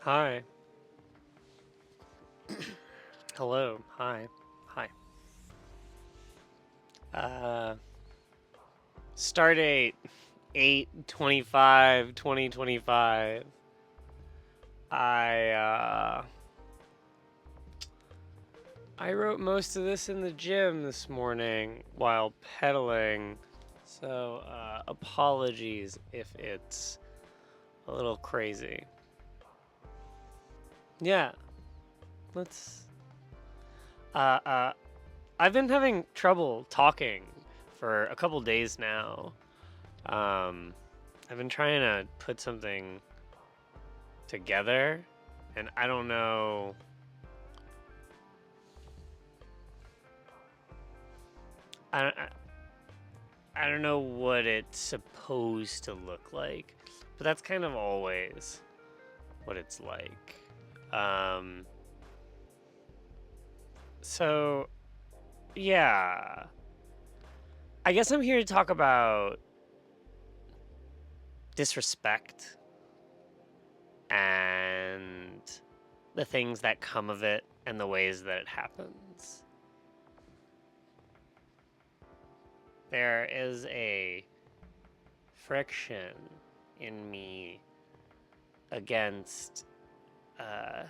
Hi. Hello. Hi. Hi. Uh, Start date 8/25/2025. I uh I wrote most of this in the gym this morning while pedaling. So, apologies if it's a little crazy. Yeah, let's uh uh I've been having trouble talking for a couple days now. Um, I've been trying to put something together, and I don't know. I, I, I don't know what it's supposed to look like, but that's kind of always what it's like. Um, so yeah, I guess I'm here to talk about disrespect and the things that come of it and the ways that it happens. There is a friction in me against uh,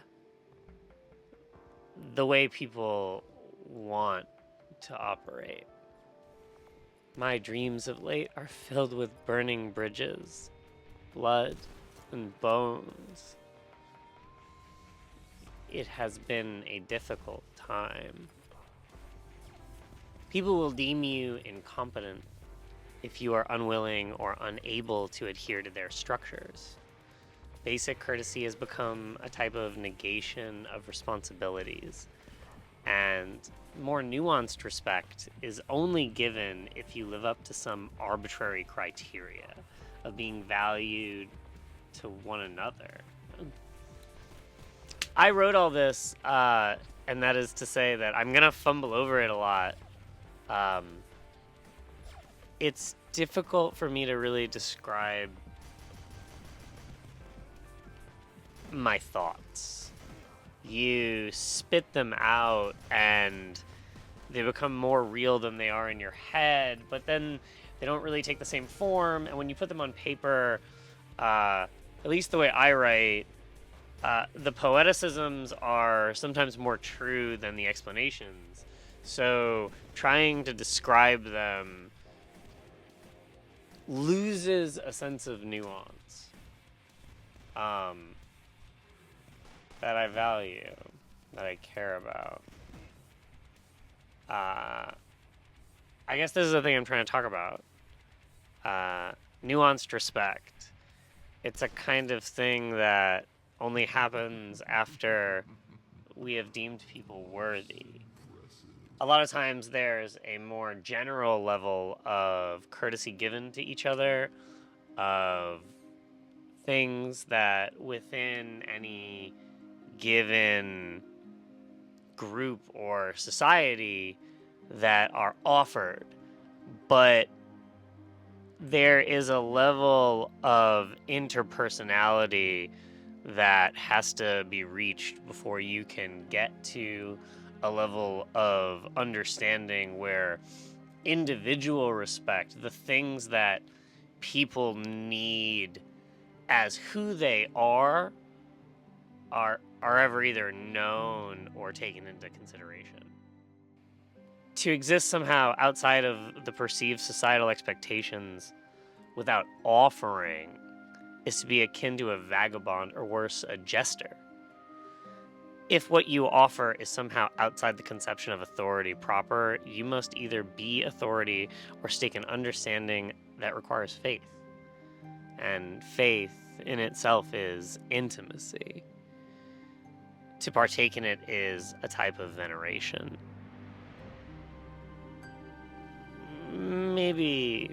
the way people want to operate. My dreams of late are filled with burning bridges, blood, and bones. It has been a difficult time. People will deem you incompetent if you are unwilling or unable to adhere to their structures. Basic courtesy has become a type of negation of responsibilities, and more nuanced respect is only given if you live up to some arbitrary criteria of being valued to one another. I wrote all this, and that is to say that I'm gonna fumble over it a lot. Um, it's difficult for me to really describe my thoughts. You spit them out and they become more real than they are in your head, but then they don't really take the same form. And when you put them on paper, at least the way I write, the poeticisms are sometimes more true than the explanations. So trying to describe them loses a sense of nuance um, that I value, that I care about. Uh, I guess this is the thing I'm trying to talk about. Nuanced respect. It's a kind of thing that only happens after we have deemed people worthy. A lot of times there's a more general level of courtesy given to each other, of things that within any given group or society that are offered. But there is a level of interpersonality that has to be reached before you can get to a level of understanding where individual respect, the things that people need as who they are ever either known or taken into consideration. To exist somehow outside of the perceived societal expectations without offering is to be akin to a vagabond or worse, a jester. If what you offer is somehow outside the conception of authority proper, you must either be authority or stake an understanding that requires faith. And faith in itself is intimacy. To partake in it is a type of veneration. Maybe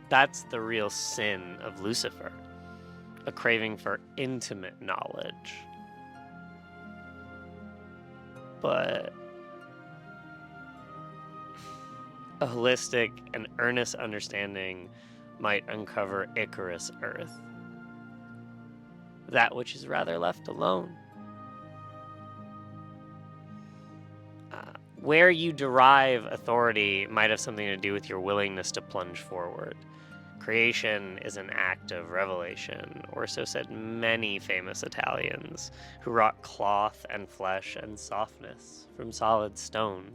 that's the real sin of Lucifer, a craving for intimate knowledge. But a holistic and earnest understanding might uncover Icarus Earth. that which is rather left alone. Where you derive authority might have something to do with your willingness to plunge forward. Creation is an act of revelation, or so said many famous Italians, who wrought cloth and flesh and softness from solid stone.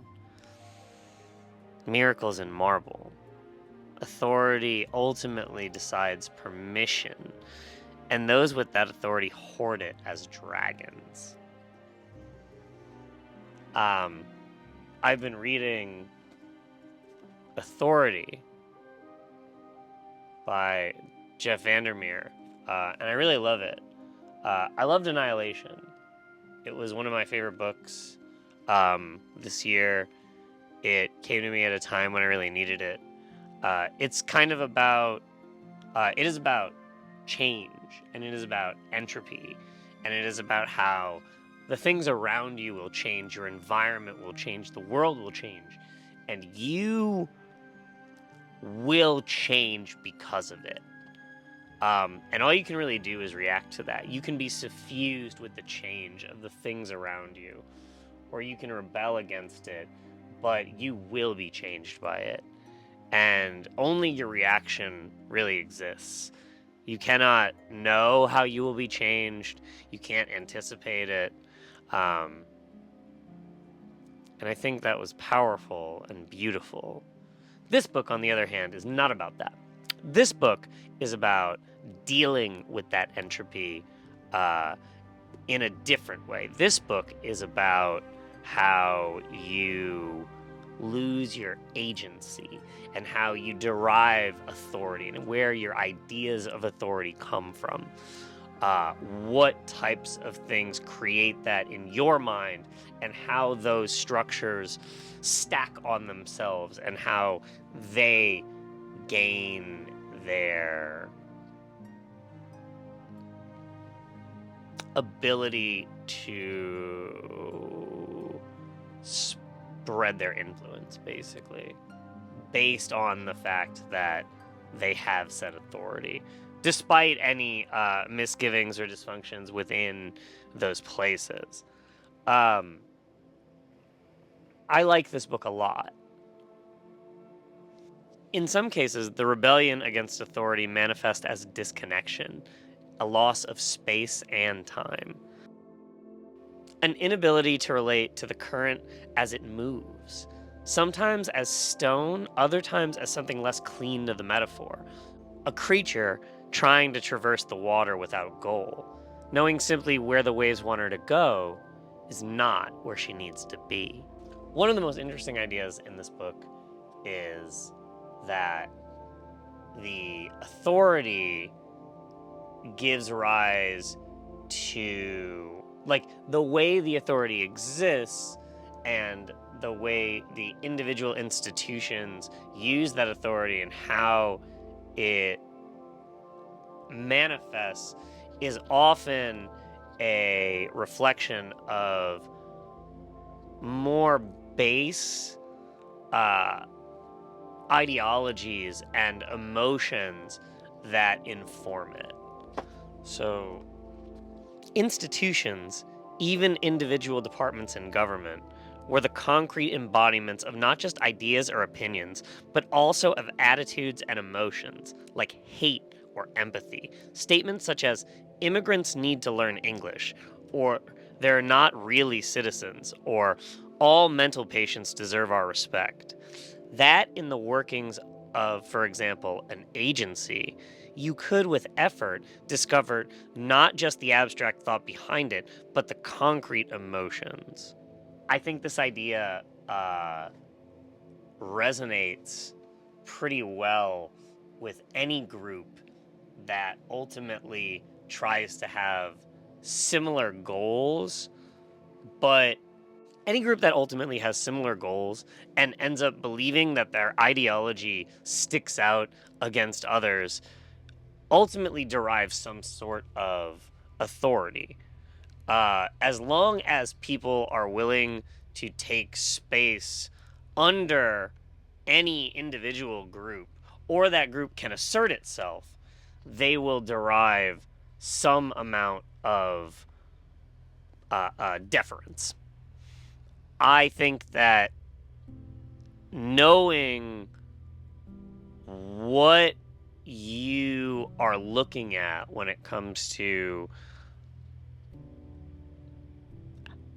Miracles in marble. Authority ultimately decides permission, and those with that authority hoard it as dragons. I've been reading Authority by Jeff Vandermeer, and I really love it. I loved Annihilation. It was one of my favorite books this year. It came to me at a time when I really needed it. It's kind of about, it is about change, and it is about entropy, and it is about how the things around you will change, your environment will change, the world will change, and you will change because of it. And all you can really do is react to that. You can be suffused with the change of the things around you, or you can rebel against it, but you will be changed by it. And only your reaction really exists. You cannot know how you will be changed. You can't anticipate it. And I think that was powerful and beautiful. This book, on the other hand, is not about that. This book is about dealing with that entropy in a different way. This book is about how you lose your agency and how you derive authority and where your ideas of authority come from. What types of things create that in your mind, and how those structures stack on themselves, and how they gain their ability to spread their influence, basically, based on the fact that they have said authority, despite any misgivings or dysfunctions within those places. I like this book a lot. In some cases, the rebellion against authority manifests as disconnection, a loss of space and time, an inability to relate to the current as it moves, sometimes as stone, other times as something less clean to the metaphor, a creature trying to traverse the water without goal, knowing simply where the waves want her to go is not where she needs to be. One of the most interesting ideas in this book is that the authority gives rise to, like, the way the authority exists and the way the individual institutions use that authority and how it manifests is often a reflection of more base ideologies and emotions that inform it. So, institutions, even individual departments in government, were the concrete embodiments of not just ideas or opinions, but also of attitudes and emotions, like hate or empathy. Statements such as, immigrants need to learn English, or they're not really citizens, or all mental patients deserve our respect. That, in the workings of, for example, an agency, you could, with effort, discover not just the abstract thought behind it, but the concrete emotions. I think this idea resonates pretty well with any group that ultimately tries to have similar goals, but any group that ultimately has similar goals and ends up believing that their ideology sticks out against others ultimately derives some sort of authority. As long as people are willing to take space under any individual group, or that group can assert itself, they will derive some amount of deference. I think that knowing what you are looking at when it comes to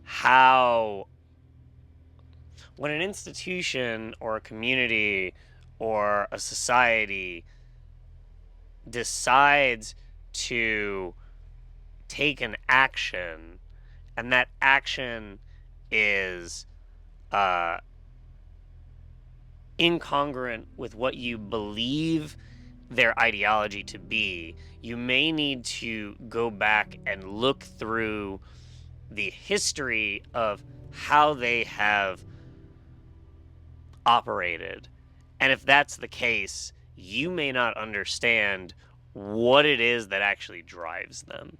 how, when an institution or a community or a society decides to take an action, and that action is uh, incongruent with what you believe their ideology to be, you may need to go back and look through the history of how they have operated. And if that's the case, you may not understand what it is that actually drives them.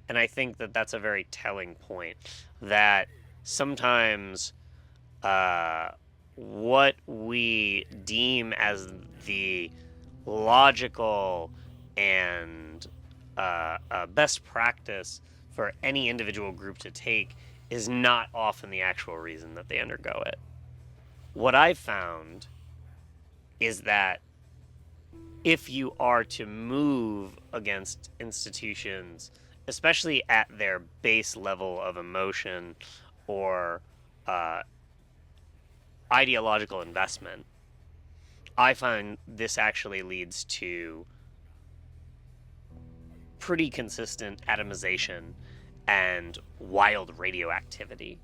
And I think that that's a very telling point, that sometimes uh, what we deem as the logical and best practice for any individual group to take is not often the actual reason that they undergo it. What I've found is that if you are to move against institutions, especially at their base level of emotion or uh, ideological investment, I find this actually leads to pretty consistent atomization and wild radioactivity.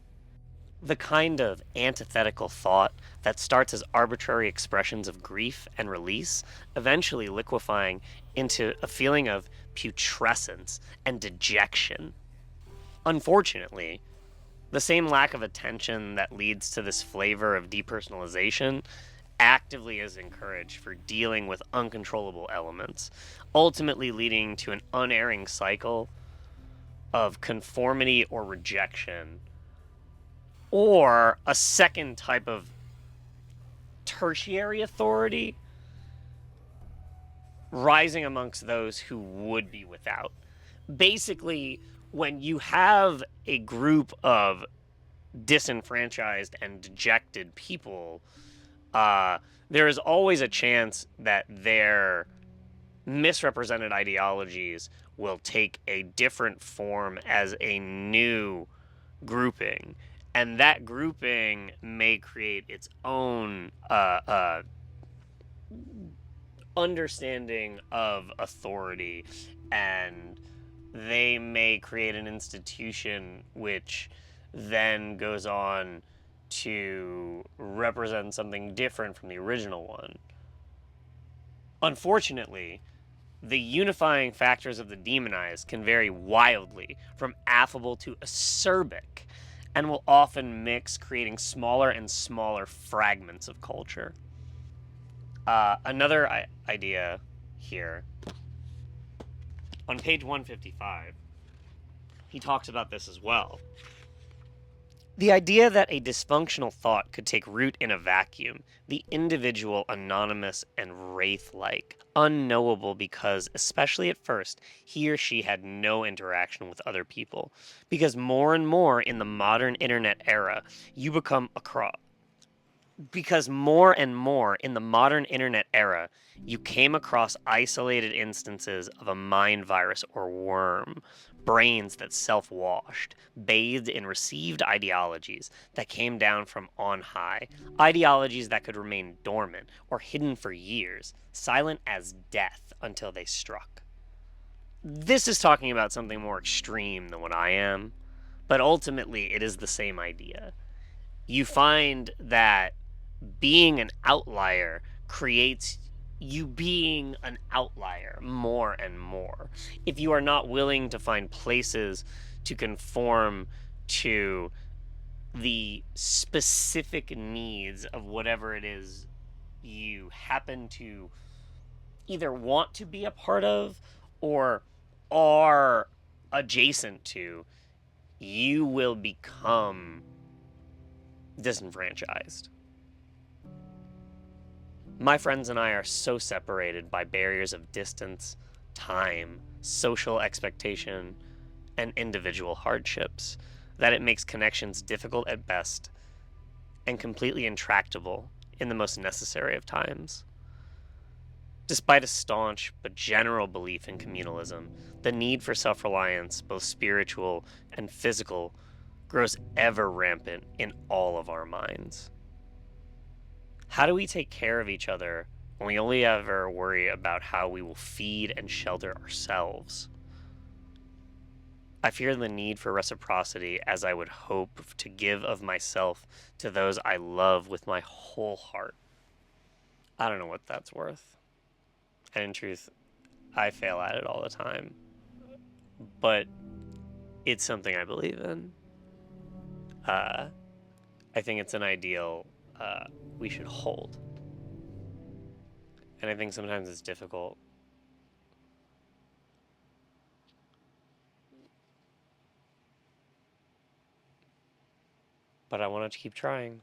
The kind of antithetical thought that starts as arbitrary expressions of grief and release, eventually liquefying into a feeling of putrescence and dejection. Unfortunately, the same lack of attention that leads to this flavor of depersonalization actively is encouraged for dealing with uncontrollable elements, ultimately leading to an unerring cycle of conformity or rejection, or a second type of tertiary authority rising amongst those who would be without. Basically, when you have a group of disenfranchised and dejected people, there is always a chance that their misrepresented ideologies will take a different form as a new grouping. And that grouping may create its own understanding of authority, and they may create an institution which then goes on to represent something different from the original one. Unfortunately, the unifying factors of the demonized can vary wildly from affable to acerbic, and will often mix, creating smaller and smaller fragments of culture. Another idea here, on page 155, he talks about this as well. The idea that a dysfunctional thought could take root in a vacuum, the individual anonymous and wraith-like, unknowable because, especially at first, he or she had no interaction with other people. Because more and more in the modern internet era, you become because more and more in the modern internet era, you came across isolated instances of a mind virus or worm, brains that self washed, bathed in received ideologies that came down from on high, ideologies that could remain dormant or hidden for years, silent as death until they struck. This is talking about something more extreme than what I am, but ultimately it is the same idea. You find that being an outlier creates you being an outlier more and more. If you are not willing to find places to conform to the specific needs of whatever it is you happen to either want to be a part of or are adjacent to, you will become disenfranchised. My friends and I are so separated by barriers of distance, time, social expectation, and individual hardships, that it makes connections difficult at best and completely intractable in the most necessary of times. Despite a staunch but general belief in communalism, the need for self reliance, both spiritual and physical, grows ever rampant in all of our minds. How do we take care of each other when we only ever worry about how we will feed and shelter ourselves? I fear the need for reciprocity, as I would hope to give of myself to those I love with my whole heart. I don't know what that's worth. And in truth, I fail at it all the time. But it's something I believe in. Uh, I think it's an ideal we should hold. And I think sometimes it's difficult. But I want to keep trying.